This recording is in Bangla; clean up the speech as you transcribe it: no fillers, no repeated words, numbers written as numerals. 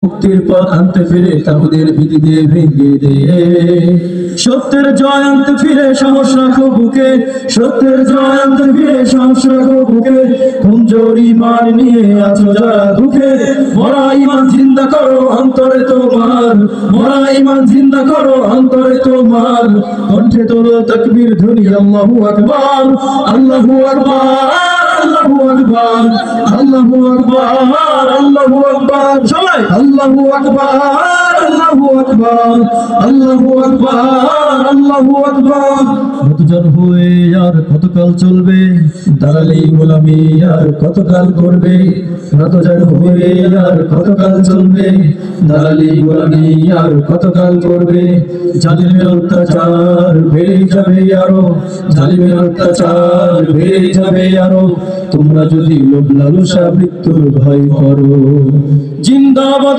মুক্তির পথ আনতে ফিরে তাহুদের ভীতি দিয়ে ভেঙে দে। সত্যের জয় আনতে ফিরে সাহস রাখো বুকে, সত্যের জয় আনতে ফিরে সাহস রাখো বুকে। কমজোর ঈমান নিয়ে আছো যারা দুঃখে, মরা ঈমান জিন্দা করো অন্তরে তোমার, মরা ঈমান জিন্দা করো অন্তরে তোমার। কণ্ঠে তোলো তাকবীর ধ্বনি আল্লাহু আকবার, আল্লাহু আকবার, আল্লাহু আকবার, আল্লাহু আকবার, আল্লাহু আকবার। সবাই আল্লাহু আকবার, আল্লাহু আকবার, আল্লাহু আকবার, আল্লাহু আকবার। নতুন হয়ে আর কতকাল চলবে, দালালি গোলামি আর কতকাল করবে। নতুন হয়ে আর কতকাল চলবে, দালালি গোলামি আর কতকাল করবে। জালিমের অত্যাচার বেড়ে যাবে আরো, জালিমের অত্যাচার বেড়ে যাবে আরো। তোমরা যদি লোভ লালসা মৃত্যুর ভয় করো, জিন্দাবাদ।